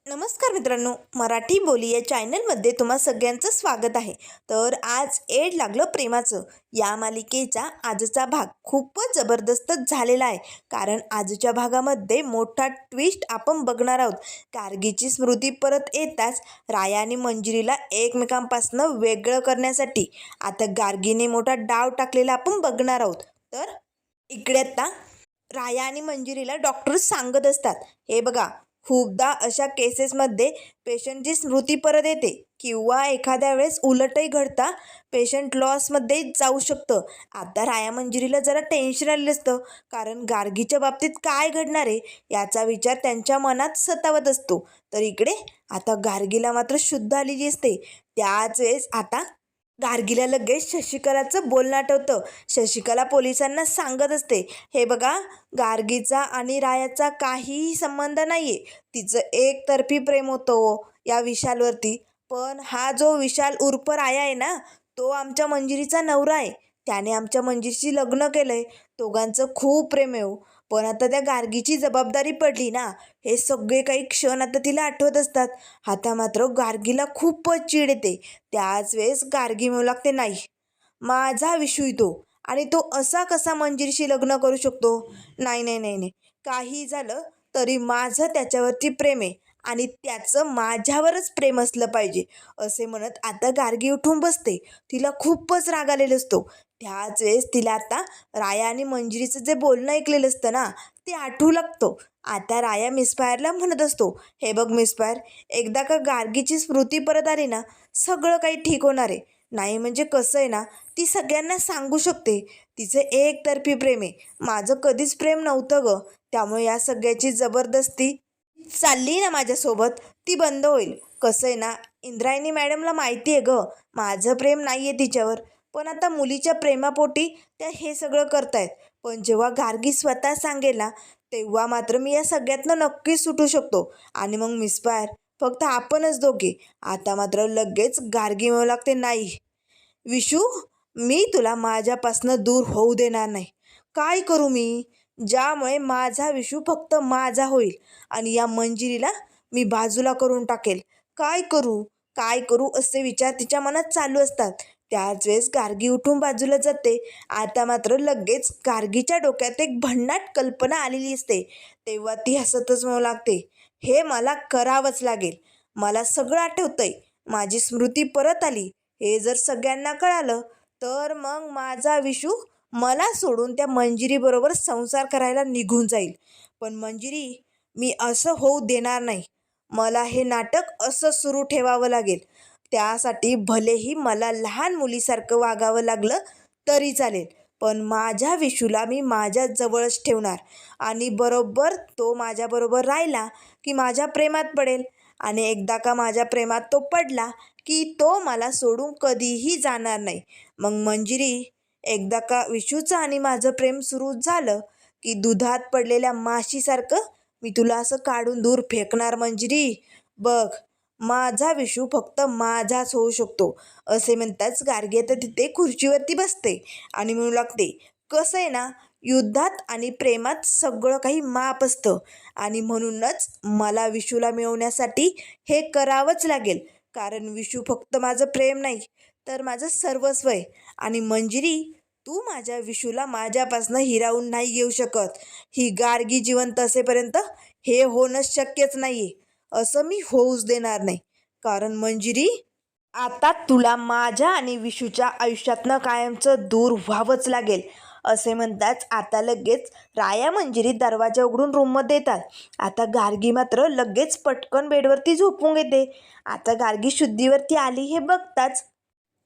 नमस्कार मित्रांनो, मराठी बोली या चॅनलमध्ये तुम्हा सगळ्यांचं स्वागत आहे. तर आज एड लागलं प्रेमाचं या मालिकेचा आजचा भाग खूपच जबरदस्त झालेला आहे. कारण आजच्या भागामध्ये मोठा ट्विस्ट आपण बघणार आहोत. गार्गीची स्मृती परत येताच राया आणि मंजिरीला एकमेकांपासून वेगळं करण्यासाठी आता गार्गीने मोठा डाव टाकलेला आपण बघणार आहोत. तर इकडे आता राया आणि मंजिरीला डॉक्टर सांगत असतात, हे बघा, खूपदा अशा केसेसमध्ये पेशंटची स्मृती परत येते किंवा एखाद्या वेळेस उलटही घडता पेशंट लॉसमध्ये जाऊ शकतं. आता राया मंजिरीला जरा टेन्शन आलेलं असतं, कारण गार्गीच्या बाबतीत काय घडणार आहे याचा विचार त्यांच्या मनात सतावत असतो. तर इकडे आता गार्गीला मात्र शुद्ध आलेली असते. त्याच वेळेस आता गार्गीला लगेच शशिकलाचं बोलणं आठवतं. शशिकला पोलिसांना सांगत असते, हे बघा, गार्गीचा आणि रायाचा काहीही संबंध नाही आहे. तिचं एकतर्फी प्रेम होतं या विशालवरती. पण हा जो विशाल उर्फ राया आहे ना, तो आमच्या मंजिरीचा नवरा आहे. त्याने आमच्या मंजिरीशी लग्न केलं आहे. दोघांचं खूप प्रेम आहे. पण आता त्या गार्गीची जबाबदारी पडली ना, हे सगळे काही क्षण आता तिला आठवत असतात. आता मात्र गार्गीला खूपच चीड येते. त्याच वेळेस गार्गी म्हणू लागते, नाही, माझा विषू तो, आणि तो असा कसा मंजिरीशी लग्न करू शकतो? नाही नाही नाही नाही, काही झालं तरी माझं त्याच्यावरती प्रेम आहे आणि त्याचं माझ्यावरच प्रेम असलं पाहिजे, असे म्हणत आता गार्गी उठून बसते. तिला खूपच राग आलेला असतो. त्याच वेळेस तिला आता राया आणि मंजिरीचं जे बोलणं ऐकलेलं असतं ना, ते आठवू लागतं. आता राया मिसफायरला म्हणत असतो, हे बघ मिसफायर, एकदा का गार्गीची स्मृती परत आली ना, सगळं काही ठीक होणार आहे. नाही म्हणजे कसं आहे ना, ती सगळ्यांना सांगू शकते तिचं एकतर्फी प्रेम आहे. माझं कधीच प्रेम नव्हतं ग. त्यामुळे या सगळ्याची जबरदस्ती चालली ना माझ्यासोबत, ती बंद होईल. कसं आहे ना, इंद्रायणी मॅडमला माहिती आहे ग, माझं प्रेम नाही आहे तिच्यावर. पण आता मुलीच्या प्रेमापोटी त्या हे सगळं करतायत. पण जेव्हा गार्गी स्वतः सांगेल ना, तेव्हा मात्र मी या सगळ्यातनं नक्कीच सुटू शकतो. आणि मग मिसफायर फक्त आपणच दोघे. आता मात्र लगेच गार्गी म्हणू लागते, नाही विशू, मी तुला माझ्यापासनं दूर होऊ देणार नाही. काय करू मी, ज्यामुळे माझा विशू फक्त माझा होईल आणि या मंजिरीला मी बाजूला करून टाकेल? काय करू, काय करू असे विचार तिच्या मनात चालू असतात. त्याच वेळेस गार्गी उठून बाजूला जाते. आता मात्र लगेच गार्गीच्या डोक्यात एक भन्नाट कल्पना आलेली असते. तेव्हा ती हसतच म्हणू लागते, हे मला करावंच लागेल. मला सगळं आठवतंय, माझी स्मृती परत आली. हे जर सगळ्यांना कळालं तर मग माझा विशू मला सोडून त्या मंजिरीबरोबर संसार करायला निघून जाईल. पण मंजिरी, मी असं होऊ देणार नाही. मला हे नाटक असं सुरू ठेवावं लागेल. त्यासाठी भलेही मला लहान मुलीसारखं वागावं लागलं तरी चालेल, पण माझ्या विशूला मी माझ्या जवळच ठेवणार. आणि बरोबर तो माझ्याबरोबर राहिला की माझ्या प्रेमात पडेल. आणि एकदा का माझ्या प्रेमात तो पडला की तो मला सोडून कधीही जाणार नाही. मग मंजिरी, एकदा का विशूचं आणि माझं प्रेम सुरू झालं की दुधात पडलेल्या माशीसारखं मी तुला असं काढून दूर फेकणार मंजिरी. बघ, माझा विशू फक्त माझाच होऊ शकतो. असे म्हणताच गार्गी आता तिथे खुर्चीवरती बसते आणि म्हणू लागते, कसं आहे ना, युद्धात आणि प्रेमात सगळं काही माप असतं. आणि म्हणूनच मला विशूला मिळवण्यासाठी हे करावंच लागेल. कारण विशू फक्त माझं प्रेम नाही, तर माझं सर्वस्व आहे. आणि मंजिरी, तू माझ्या विशूला माझ्यापासनं हिरावून नाही घेऊ शकत. ही गार्गी जिवंत असेपर्यंत हे होणंच शक्यच नाही आहे. असं मी होऊच देणार नाही. कारण मंजिरी, आता तुला माझ्या आणि विशूच्या आयुष्यातनं कायमचं दूर व्हावंच लागेल. असे म्हणताच आता लगेच राया मंजिरी दरवाजा उघडून रूममध्ये येतात. आता गार्गी मात्र लगेच पटकन बेडवरती झोपून घेते. आता गार्गी शुद्धीवरती आली हे बघताच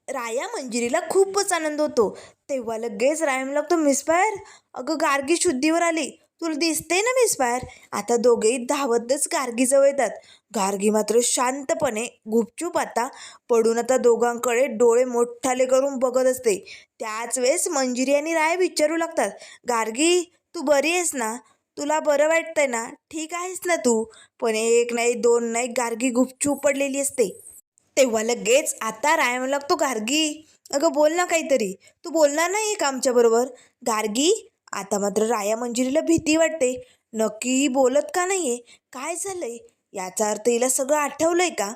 राया मंजिरीला खूपच आनंद होतो. तेव्हा लगेच राया म्हणू लागतो, मिसफायर, अगं गार्गी शुद्धीवर आली, तुला दिसते ना मिसफायर? आता दोघेही धावतच गार्गीजवळ येतात. गार्गी मात्र शांतपणे गुपचूप आता पडून आता दोघांकडे डोळे मोठाले करून बघत असते. त्याच वेळेस मंजिरी आणि राया विचारू लागतात, गार्गी, तू बरी आहेस ना? तुला बरं वाटतंय ना? ठीक आहेस ना तू? पण एक नाही दोन नाही, गार्गी गुपचूप पडलेली असते. तेव्हा लगेच आता राया म्हणू लागतो, गार्गी, अगं बोल ना काहीतरी, तू बोलणार नाही का आमच्याबरोबर? गार्गी, आता मात्र राया मंजिरीला भीती वाटते. नक्की बोलत का नाही आहे? काय झालंय? याचा अर्थ हिला सगळं आठवलंय का?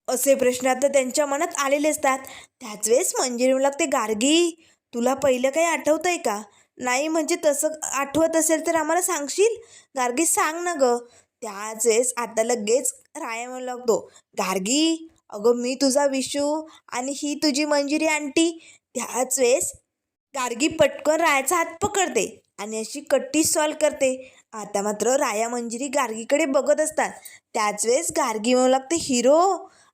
असे प्रश्न आता त्यांच्या मनात आलेले असतात. त्याच वेळेस मंजिरी म्हणू लागते, गार्गी तुला पहिलं काही आठवतंय का? नाही म्हणजे तसं आठवत असेल तर आम्हाला सांगशील? गार्गी सांग ना गं. त्याच वेळेस आता लगेच राया म्हणू लागतो, गार्गी अगं मी तुझा विशू आणि ही तुझी मंजिरी आंटी. त्याच वेळेस गार्गी पटकन रायाचा हात पकडते आणि अशी कट्टी सॉल्व करते. आता मात्र राया मंजिरी गार्गीकडे बघत असतात. त्याच वेळेस गार्गी म्हणू लागते, हिरो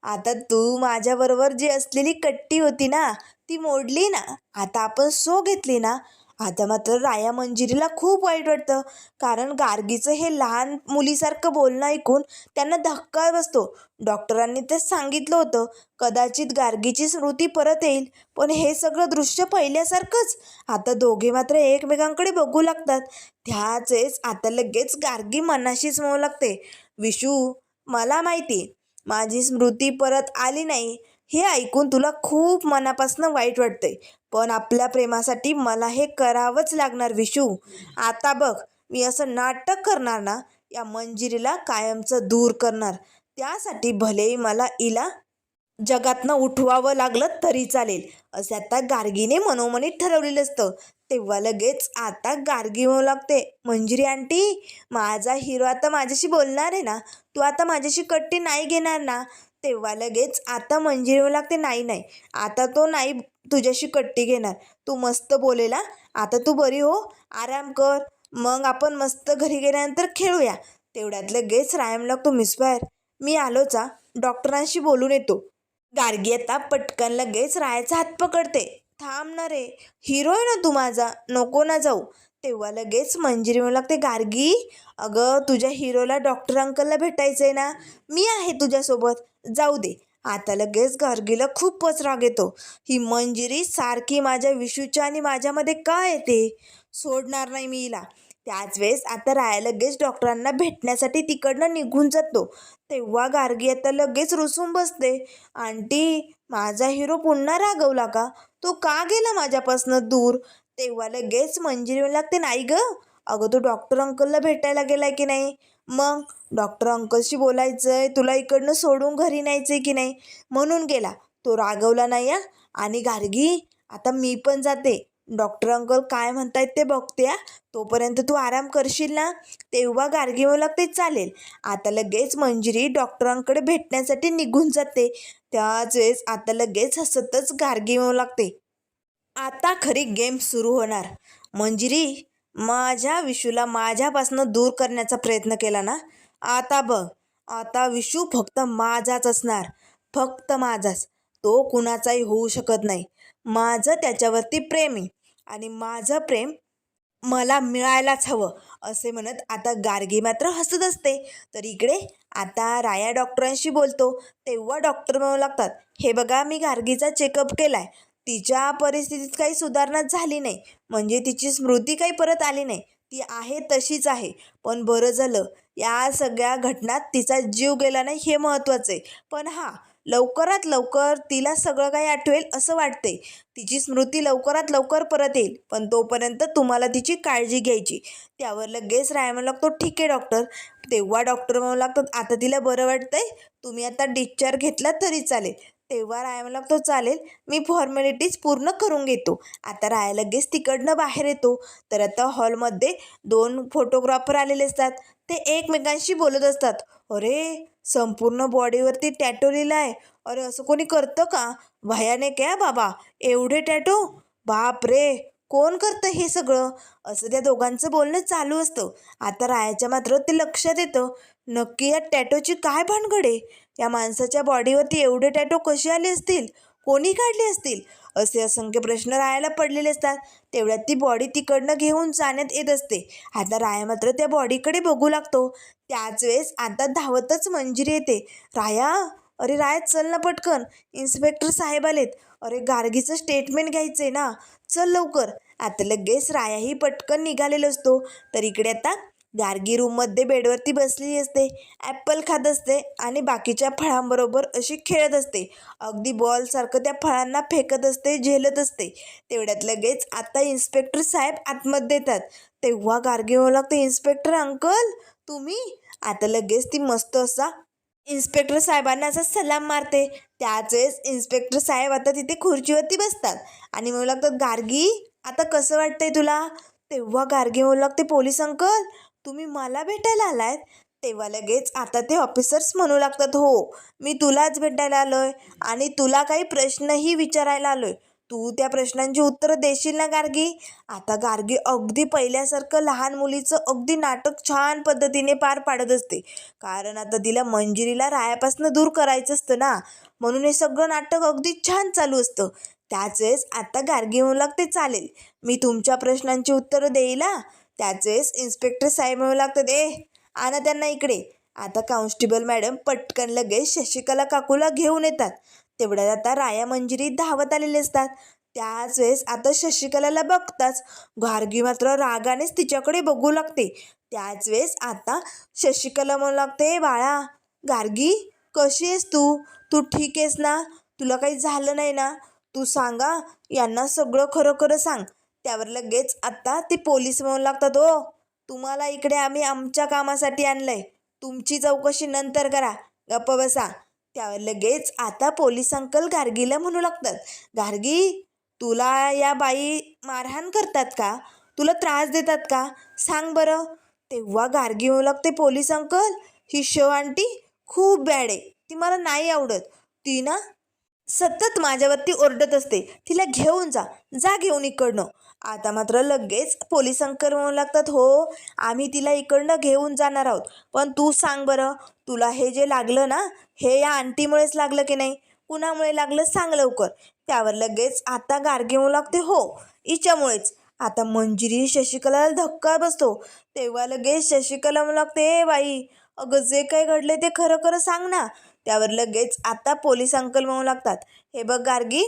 आता तू माझ्याबरोबर जी असलेली कट्टी होती ना ती मोडली ना, आता आपण सो घेतली ना. आता मात्र राया मंजिरीला खूप वाईट वाटतं, कारण गार्गीचं हे लहान मुलीसारखं बोलणं ऐकून त्यांना धक्का बसतो. डॉक्टरांनी ते सांगितलं होतं कदाचित गार्गीची स्मृती परत येईल, पण हे सगळं दृश्य पहिल्यासारखंच. आता दोघे मात्र एकमेकांकडे बघू लागतात. त्याच वेळेस आता लगेच गार्गी मनाशीच म्हणू लागते, विशू मला माहिती माझी स्मृती परत आली नाही, हे ऐकून तुला खूप मनापासून वाईट वाटतंय, पण आपल्या प्रेमासाठी मला हे करावंच लागणार विशू. आता बघ मी असं नाटक करणार ना, या मंजिरीला कायमचं दूर करणार. त्यासाठी भलेही मला हिला जगातनं उठवावं लागलं तरी चालेल, असे आता गार्गीने मनोमनी ठरवलेलं असतं. तेव्हा लगेच आता गार्गी म्हणू लागते, मंजिरी आंटी माझा हिरो आता माझ्याशी बोलणार आहे ना, तू आता माझ्याशी कट्टी नाही घेणार ना? तेव्हा लगेच आता मंजिरी म्हणू लागते, नाही नाही आता तो नाही तुझ्याशी कट्टी घेणार, तू मस्त बोलेला, आता तू बरी हो, आराम कर, मग आपण मस्त घरी गेल्यानंतर खेळूया. तेवढ्यात लगेच रायम लागतो, मिस्फायर मी आलोच डॉक्टरांशी बोलून येतो. गार्गी आता पटकन लगेच रायाचा हात पकडते. थांब ना रे, हिरो आहे ना तू माझा, नको ना जाऊ. तेव्हा लगेच मंजिरी म्हणू लागते, गार्गी अगं तुझ्या हिरोला डॉक्टर अंकलला भेटायचं आहे ना, मी आहे तुझ्यासोबत, जाऊ दे. आता लगेच गार्गीला खूपच राग येतो. ही मंजिरी सारखी माझ्या विशूच्या आणि माझ्यामध्ये का येते? सोडणार नाही मी हिला. त्याच वेळेस आता राया लगेच डॉक्टरांना भेटण्यासाठी तिकडनं निघून जातो. तेव्हा गार्गी आता लगेच रुसून बसते. आंटी माझा हिरो पुन्हा रागवला का? तो का गेला माझ्यापासनं दूर? तेव्हा लगेच मंजिरी म्हणू लागते, नाही गं अगं तो डॉक्टर अंकलला भेटायला गेलाय की नाही? मग डॉक्टर अंकलशी बोलायचंय, तुला इकडनं सोडून घरी न्यायचंय की नाही, म्हणून गेला. तो रागवला नाही या. आणि गार्गी आता मी पण जाते, डॉक्टर अंकल काय म्हणतायत ते बघते तोपर्यंत तू आराम करशील ना? तेव्हा गार्गी म्हणू लागते, चालेल. आता लगेच मंजिरी डॉक्टरांकडे भेटण्यासाठी निघून जाते. त्याच वेळेस आता लगेच हसतच गार्गी म्हणू लागते, आता खरी गेम सुरू होणार. मंजिरी माझ्या विशूला माझ्यापासून दूर करण्याचा प्रयत्न केला ना, आता बघ आता विशू फक्त माझाच असणार, फक्त माझाच, तो कुणाचाही होऊ शकत नाही. माझं त्याच्यावरती प्रेम आहे आणि माझं प्रेम मला मिळायलाच हवं, असे म्हणत आता गार्गी मात्र हसत असते. तर इकडे आता राया डॉक्टरांशी बोलतो. तेव्हा डॉक्टर म्हणू लागतात, हे बघा मी गार्गीचा चेकअप केलाय, तिच्या परिस्थितीत काही सुधारणा झाली नाही, म्हणजे तिची स्मृती काही परत आली नाही, ती आहे तशीच आहे. पण बरं झालं या सगळ्या घटनात तिचा जीव गेला नाही, हे महत्त्वाचं आहे. पण हां, लवकरात लवकर तिला सगळं काही आठवेल असं वाटते, तिची स्मृती लवकरात लवकर परत येईल, पण तोपर्यंत तुम्हाला तिची काळजी घ्यायची. त्यावर लगेच राय म्हणू लागतो, ठीक आहे डॉक्टर. तेव्हा डॉक्टर म्हणू लागतात, आता तिला बरं वाटतंय, तुम्ही आता डिस्चार्ज घेतला तरी चालेल. तेव्हा राय म्हणू लागतो, चालेल मी फॉर्मॅलिटीज पूर्ण करून घेतो. आता राय लगेच तिकडनं बाहेर येतो. तर आता हॉलमध्ये 2 फोटोग्राफर आलेले असतात. ते एकमेकांशी बोलत असतात. अरे संपूर्ण बॉडीवरती टॅटो लिहिला आहे, अरे असं कोणी करतं का? भयानक आहे बाबा, एवढे टॅटो, बाप रे कोण करतं हे सगळं? असं त्या दोघांचं बोलणं चालू असतं. आता रायाच्या मात्र ते लक्षात येतं, नक्की या टॅटोची काय भानगड आहे? या माणसाच्या बॉडीवरती एवढे टॅटो कसे आले असतील? कोणी काढले असतील? असे असंख्य प्रश्न रायाला पडलेले असतात. तेवढ्यात ती बॉडी तिकडनं घेऊन जाण्यात येत असते. आता राया मात्र त्या बॉडीकडे बघू लागतो. त्याच वेळेस आता धावतच मंजिरी येते. राया, अरे राया चल ना पटकन, इन्स्पेक्टर साहेब आलेत, अरे गार्गीचं स्टेटमेंट घ्यायचं आहे ना, चल लवकर. आता लगेच रायाही पटकन निघालेलो असतो. तर इकडे आता गार्गी रूममध्ये बेडवरती बसलेली असते, ॲपल खात असते आणि बाकीच्या फळांबरोबर अशी खेळत असते. अगदी बॉलसारखं त्या फळांना फेकत असते, झेलत असते. तेवढ्यात लगेच आता इन्स्पेक्टर साहेब आतमध्ये येतात. तेव्हा गार्गी म्हणू लागते, इन्स्पेक्टर अंकल तुम्ही? आता लगेच ती मस्त असा इन्स्पेक्टर साहेबांना असा सलाम मारते. त्याच वेळेस इन्स्पेक्टर साहेब आता तिथे खुर्चीवरती बसतात आणि म्हणू लागतात, गार्गी आता कसं वाटतंय तुला? तेव्हा गार्गी म्हणू लागते, पोलीस अंकल तुम्ही मला भेटायला आलायत? तेव्हा लगेच आता ते ऑफिसर्स म्हणू लागतात, हो मी तुलाच भेटायला आलोय आणि तुला काही प्रश्नही विचारायला आलोय. तू त्या प्रश्नांची उत्तरं देशील ना गार्गी? आता गार्गी अगदी पहिल्यासारखं लहान मुलीचं अगदी नाटक छान पद्धतीने पार पाडत असते. कारण आता तिला मंजिरीला रायापासून दूर करायचं असतं ना, म्हणून हे सगळं नाटक अगदी छान चालू असतं. त्याच वेळेस आता गार्गी म्हणू लागते, चालेल मी तुमच्या प्रश्नांची उत्तरं देईल हा. त्याच वेळेस इन्स्पेक्टर साहेब म्हणू लागतात, आणा त्यांना इकडे. आता कॉन्स्टेबल मॅडम पटकन लगेच शशिकला काकूला घेऊन येतात. तेवढ्यात आता राया मंजिरी धावत आलेले असतात. त्याच वेळेस आता शशिकलाला बघताच गार्गी मात्र रागानेच तिच्याकडे बघू लागते. त्याच वेळेस आता शशिकला म्हणू लागते, बाळा गार्गी कशी आहेस तू? तू ठीक आहेस ना? तुला काही झालं नाही ना? तू सांगा यांना सगळं खरं खरं सांग. त्यावर लगेच आता ते पोलीस म्हणू लागतात, हो तुम्हाला इकडे आम्ही आमच्या कामासाठी आणलंय, तुमची चौकशी नंतर करा, गप्प बसा. त्यावर लगेच आता पोलीस अंकल गार्गीला म्हणू लागतात, गार्गी तुला या बाई मारहाण करतात का? तुला त्रास देतात का? सांग बरं. तेव्हा गार्गी म्हणू लागते, पोलीस अंकल ही शव आंटी खूप बॅड आहे, ती मला नाही आवडत. ती ना सतत माझ्यावरती ओरडत असते, तिला घेऊन जा, जा घेऊन इकडनं. आता मात्र लगेच पोलीस अंकल म्हणू लागतात, हो आम्ही तिला इकडनं घेऊन जाणार आहोत, पण तू सांग बरं तुला हे जे लागलं ना, हे या आंटीमुळेच लागलं की नाही? कुणामुळे लागलं सांग लवकर. त्यावर लगेच आता गार्गी म्हणू लागते, हो हिच्यामुळेच. आता मंजिरी शशिकलाला धक्का बसतो. तेव्हा लगेच शशिकला म्हणू लागते, बाई अगं जे काही घडले ते खरं खरं सांग ना. त्यावर लगेच आता पोलीस अंकल म्हणू लागतात, हे बघ गार्गी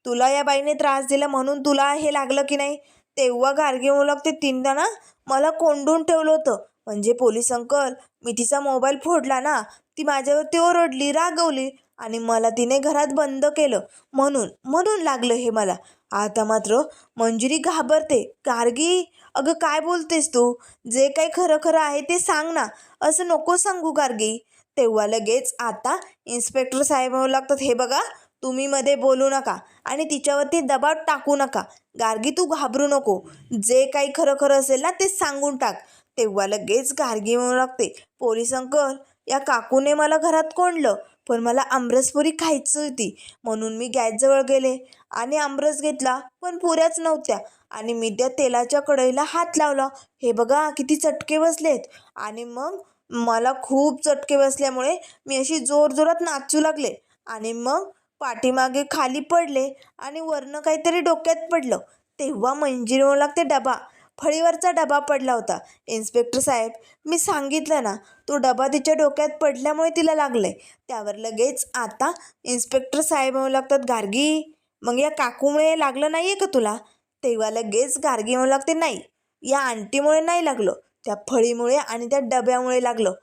तुला या बाईने त्रास दिला म्हणून तुला हे लागलं की नाही? तेव्हा गार्गी म्हणू लागते, तिनं ना मला कोंडून ठेवलं होतं. म्हणजे पोलीस अंकल मी तिचा मोबाईल फोडला ना, ती माझ्यावरती ओरडली, रागवली आणि मला तिने घरात बंद केलं, म्हणून म्हणून लागलं हे मला. आता मात्र मंजिरी घाबरते, गार्गी अगं काय बोलतेस तू? जे काही खरं खरं आहे ते सांग ना, असं नको सांगू गार्गी. तेव्हा लगेच आता इन्स्पेक्टर साहेब म्हणू लागतात, हे बघा तुम्ही मध्ये बोलू नका आणि तिच्यावरती दबाव टाकू नका. गार्गी तू घाबरू नको, जे काही खरं खरं असेल ना ते सांगून टाक. तेव्हा लगेच गार्गी म्हणू लागते, पोलीस अंकल या काकूने मला घरात कोंडलं, पण मला आमरसपुरी खायची होती म्हणून मी गॅसजवळ गेले आणि आमरस घेतला, पण पुऱ्याच नव्हत्या आणि मी त्या तेलाच्या कढईला हात लावला. हे बघा किती चटके बसलेत आणि मग मला खूप चटके बसल्यामुळे मी अशी जोरजोरात नाचू लागले आणि मग पाठीमागे खाली पडले आणि वरनं काहीतरी डोक्यात पडलं. तेव्हा मंजिरी म्हणू लागते, डबा फळीवरचा डबा पडला होता. इन्स्पेक्टर साहेब मी सांगितलं ना, तो डबा तिच्या डोक्यात पडल्यामुळे तिला लागलंय. त्यावर लगेच आता इन्स्पेक्टर साहेब म्हणू लागतात, गार्गी मग या काकूमुळे लागलं नाही आहे का तुला? तेव्हा लगेच गार्गी म्हणू लागते, नाही या आंटीमुळे नाही लागलं, त्या फळीमुळे आणि त्या डब्यामुळे लागलं.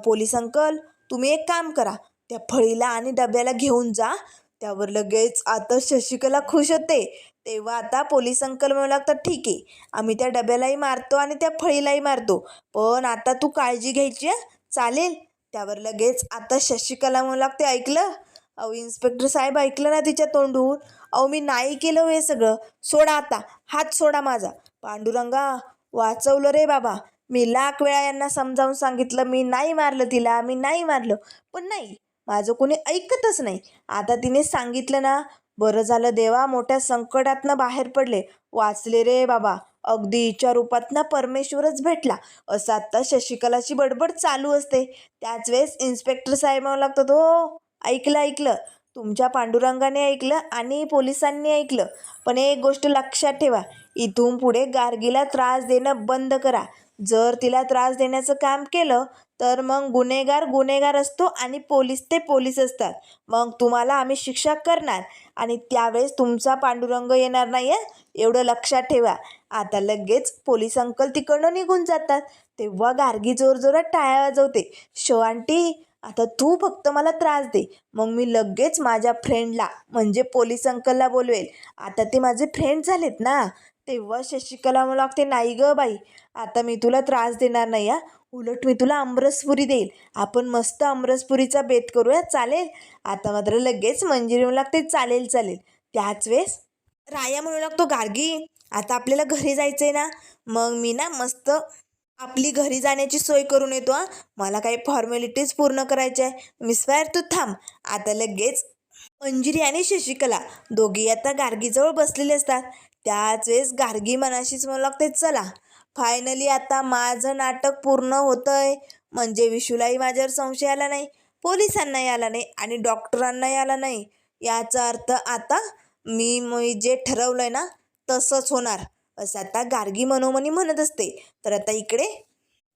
पोलीस अंकल तुम्ही एक काम करा, त्या फळीला आणि डब्याला घेऊन जा. त्यावर लगेच आता शशिकला खुश होते. तेव्हा आता पोलीस अंकल म्हणू लागतात, ठीक आहे आम्ही त्या डब्यालाही मारतो आणि त्या फळीलाही मारतो, पण आता तू काळजी घ्यायची आहे, चालेल? त्यावर लगेच आता शशिकला म्हणू लागते, ऐकलं? अहो इन्स्पेक्टर साहेब ऐकलं ना तिच्या तोंडून? अहो मी नाही केलं हे सगळं, सोडा आता, हात सोडा माझा. पांडुरंगा वाचवलं रे बाबा, मी लाख वेळा यांना समजावून सांगितलं मी नाही मारलं तिला, मी नाही मारलं, पण नाही माझं कोणी ऐकतच नाही. आता तिने सांगितलं ना, बरं झालं देवा मोठ्या संकटातनं बाहेर पडले, वाचले रे बाबा, अगदी हिच्या रूपातनं परमेश्वरच भेटला, असं आत्ता शशिकलाची बडबड चालू असते. त्याच वेळेस इन्स्पेक्टर साहेब म्हणू लागतात, हो ऐकलं ऐकलं, तुमच्या पांडुरंगाने ऐकलं आणि पोलिसांनी ऐकलं, पण एक गोष्ट लक्षात ठेवा, इथून पुढे गार्गीला त्रास देणं बंद करा. जर तिला त्रास देण्याचं काम केलं तर मग गुन्हेगार गुन्हेगार असतो आणि पोलीस ते पोलीस असतात, मग तुम्हाला आम्ही शिक्षा करणार आणि त्यावेळेस तुमचा पांडुरंग येणार नाही आहे, एवढं लक्षात ठेवा. आता लगेच पोलीस अंकल तिकडनं निघून जातात. तेव्हा गार्गी जोरजोरात टाळ्या वाजवते, शो आंटी आता तू फक्त मला त्रास दे, मग मी लगेच माझ्या फ्रेंडला म्हणजे पोलीस अंकलला बोलवेल, आता ते माझे फ्रेंड झालेत ना. तेव्हा शशिकला म्हणू लागते, नाही गं बाई आता मी तुला त्रास देणार नाही हा, उलट मी तुला आमरसपुरी देईल. आपण मस्त आमरसपुरीचा बेत करूया, चालेल? आता मात्र लगेच मंजिरी म्हणू लागते चालेल चालेल. त्याच वेळेस राया म्हणू लागतो गार्गी, आता आपल्याला घरी जायचं आहे ना, मग मी ना मस्त आपली घरी जाण्याची सोय करून येतो. मला काही फॉर्मॅलिटीज पूर्ण करायच्या आहे. मिस फायर तू थांब. आता लगेच अंजिरी आणि शशिकला दोघी आता गार्गीजवळ बसलेले असतात. त्याच वेळेस गार्गी मनाशीच म्हणू लागते चला, फायनली आता माझं नाटक पूर्ण होतंय. म्हणजे विशूलाही माझ्यावर संशय आला नाही, पोलिसांनाही आला नाही आणि डॉक्टरांनाही आला नाही. याचा अर्थ आता मी जे ठरवलंय ना तसंच होणार, असं आता गार्गी मनोमनी म्हणत असते. तर आता इकडे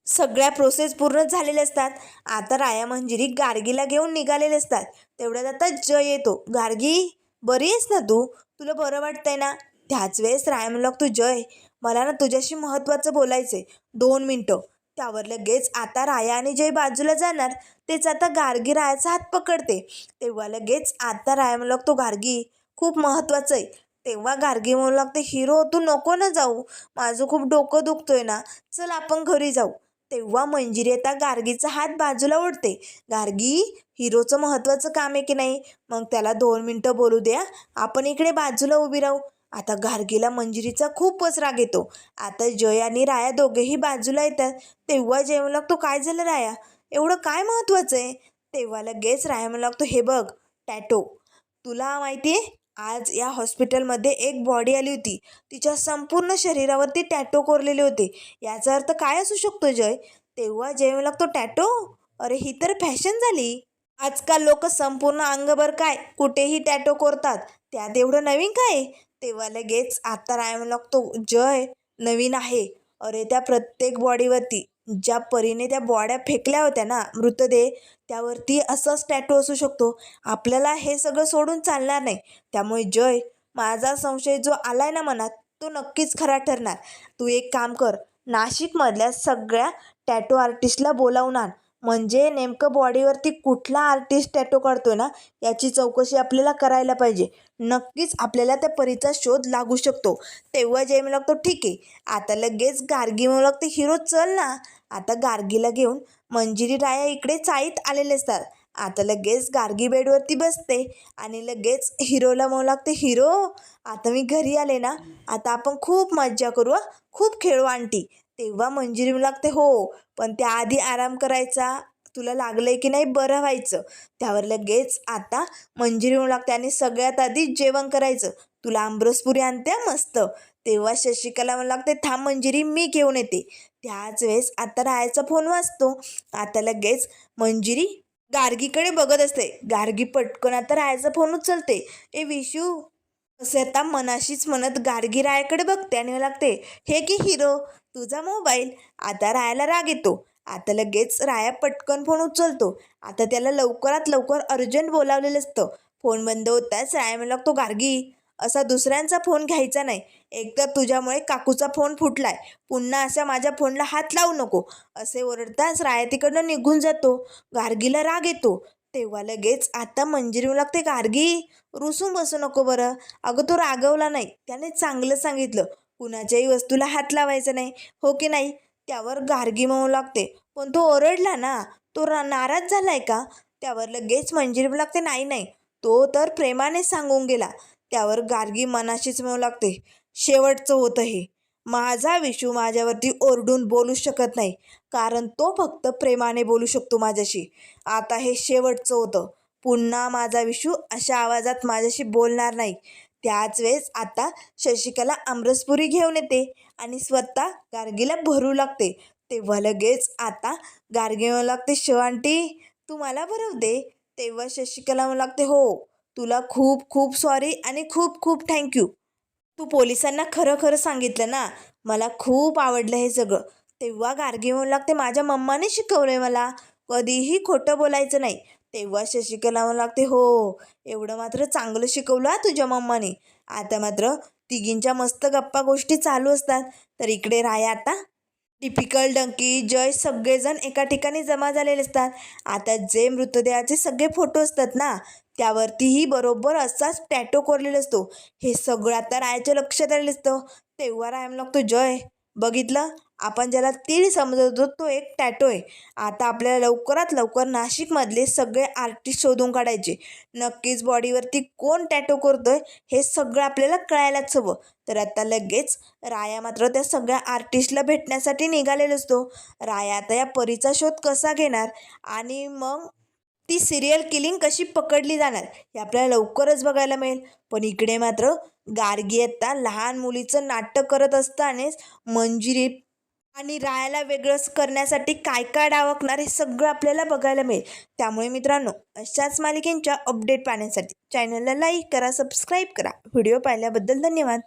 सगळ्या प्रोसेस पूर्ण झालेल्या असतात. आता राया मंजिरी गार्गीला घेऊन निघालेले असतात. तेवढ्यात आता जय येतो. गार्गी, बरी आहेस ना तू? तुला बरं वाटतंय ना? त्याच वेळेस राया म्हणू लागतो जय, मला ना तुझ्याशी महत्त्वाचं बोलायचंय, 2 मिनटं. त्यावर लगेच आता राया आणि जय बाजूला जाणार. तेच आता गार्गी रायाचा हात पकडते. तेव्हा लगेच आता राया म्हणू लागतो गार्गी, खूप महत्त्वाचं आहे. तेव्हा गार्गी म्हणू लागते हिरो तू नको ना जाऊ, माझं खूप डोकं दुखतोय ना, चल आपण घरी जाऊ. तेव्हा मंजिरी आता गार्गीचा हात बाजूला ओढते. गार्गी, हिरोचं महत्त्वाचं काम आहे की नाही, मग त्याला 2 मिनटं बोलू द्या, आपण इकडे बाजूला उभी राहू. आता गार्गीला मंजिरीचा खूपच राग येतो. आता जय आणि राया दोघेही बाजूला येतात. तेव्हा जय म्हणू लागतो काय झालं राया, एवढं काय महत्त्वाचं आहे? तेव्हा लगेच राया म्हणू लागतो हे बघ टॅटो, तुला माहिती आहे आज या हॉस्पिटलमध्ये एक बॉडी आली होती, तिच्या संपूर्ण शरीरावरती टॅटो कोरलेले होते. याचा अर्थ काय असू शकतो जय? तेव्हा जय म्हणू लागतो टॅटो, अरे ही तर फॅशन झाली. आजकाल लोक संपूर्ण अंगभर काय कुठेही टॅटो कोरतात, त्यात एवढं नवीन काय? तेव्हा लगेच आता राय म्हणू लागतो जय, नवीन आहे. अरे त्या प्रत्येक बॉडीवरती ज्या परीने त्या बॉड्या फेकल्या होत्या ना मृतदेह, त्यावरती असंच टॅटो असू शकतो. आपल्याला हे सगळं सोडून चालणार नाही. त्यामुळे जय, माझा संशय जो आलाय ना मनात तो नक्कीच खरा ठरणार. तू एक काम कर, नाशिकमधल्या सगळ्या टॅटो आर्टिस्टला बोलावून आण. म्हणजे नेमकं बॉडीवरती कुठला आर्टिस्ट टॅटो काढतोय ना याची चौकशी आपल्याला करायला पाहिजे. नक्कीच आपल्याला त्या परीचा शोध लागू शकतो. तेव्हा जय म्हणू लागतो ठीक आहे. आता लगेच गार्गी म्हणू लागते हिरो चल ना. आता गार्गीला घेऊन मंजिरी राया इकडे चाळीत आलेले असतात. आता लगेच गार्गी बेडवरती बसते आणि लगेच हिरोला म्हणू लागते हिरो, आता मी घरी आले ना, आता आपण खूप मज्जा करू, खूप खेळू आंटी. तेव्हा मंजिरी म्हणू लागते हो, पण त्याआधी आराम करायचा, तुला लागलंय की नाही बरं व्हायचं. त्यावर लगेच आता मंजिरी म्हणू लागते आणि सगळ्यात आधी जेवण करायचं, तुला आमरसपुरी आणते मस्त. तेव्हा शशिकला म्हणू लागते थांब मंजिरी मी घेऊन येते. त्याच वेळेस आता रायाचा फोन वाजतो. आता लगेच मंजिरी गार्गीकडे बघत असते. गार्गी पटकन आता रायाचा फोन उचलते. ए विशू, असे आता मनाशीच म्हणत गार्गी रायाकडे बघते आणि लागते हे की हिरो, तुझा मोबाईल. आता रायाला राग येतो. आता लगेच राया पटकन फोन उचलतो. आता त्याला लवकरात लवकर अर्जंट बोलावलेलं असतं. फोन बंद होताच राया म्हणू लागतो गार्गी, असा दुसऱ्यांचा फोन घ्यायचा नाही. एकतर तुझ्यामुळे काकूचा फोन फुटलाय, पुन्हा असा माझ्या फोनला हात लावू नको. असे ओरडताच राया तिकडनं निघून जातो. गार्गीला राग येतो. तेव्हा लगेच आता मंजिरी म्हणू लागते गार्गी, रुसून बसू नको बरं. अगं तो रागवला नाही, त्याने चांगलं सांगितलं, कुणाच्याही वस्तूला हात लावायचा नाही, हो की नाही? त्यावर गार्गी म्हणू लागते पण तो ओरडला ना, तो नाराज झालाय का? त्यावर लगेच मंजिरी म्हणू लागते नाही नाही, तो तर प्रेमाने सांगून गेला. त्यावर गार्गी मनाशीच म्हणू लागते शेवटचं होतं हे, माझा विशू माझ्यावरती ओरडून बोलू शकत नाही, कारण तो फक्त प्रेमाने बोलू शकतो माझ्याशी. आता हे शेवटचं होतं, पुन्हा माझा विशू अशा आवाजात माझ्याशी बोलणार नाही. त्याच वेळेस आता शशिकला आमरसपुरी घेऊन येते आणि स्वतः गार्गीला भरू लागते. तेव्हा लगेच आता गार्गी म्हणू लागते आंटी तू मला भरवते. तेव्हा शशिकला म्हणू लागते हो, तुला खूप खूप सॉरी आणि खूप खूप थँक्यू. तू पोलिसांना खरं खरं सांगितलं ना, मला खूप आवडलं हे सगळं. तेव्हा गार्गी म्हणू लागते माझ्या मम्माने शिकवलंय मला, कधीही खोटं बोलायचं नाही. तेव्हा शशिकला म्हणू लागते हो, एवढं मात्र चांगलं शिकवलं तुझ्या मम्माने. आता मात्र तिघींच्या मस्त गप्पा गोष्टी चालू असतात. तर इकडे राया आता टिपिकल डंकी जय सगळेजण एका ठिकाणी जमा झालेले असतात. आता जे मृतदेहाचे सगळे फोटो असतात ना त्यावरतीही बरोबर असाच टॅटो कोरलेला असतो. हे सगळं आता रायाच्या लक्षात आलेलं असतं. तेव्हा राया लागतो जय, बघितलं आपण ज्याला तीळ समजत होतो तो एक टॅटो आहे. आता आपल्याला लवकरात लवकर नाशिकमधले सगळे आर्टिस्ट शोधून काढायचे. नक्कीच बॉडीवरती कोण टॅटो करतोय हे सगळं आपल्याला कळायलाच हवं. तर आता लगेच राया मात्र त्या सगळ्या आर्टिस्टला भेटण्यासाठी निघालेला असतो. राया आता या परीचा शोध कसा घेणार आणि मग ती सिरियल किलिंग कशी पकडली जाणार हे आपल्याला लवकरच बघायला मिळेल. पण इकडे मात्र गार्गी आता लहान मुलीचं नाटक करत असतानाच मंजिरी आणि रायाला वेगळं करण्यासाठी काय काय डावकणार हे सगळं आपल्याला बघायला मिळेल. त्यामुळे मित्रांनो, अशाच मालिकेंच्या अपडेट पाहण्यासाठी चॅनलला लाईक करा, सबस्क्राईब करा. व्हिडिओ पाहिल्याबद्दल धन्यवाद.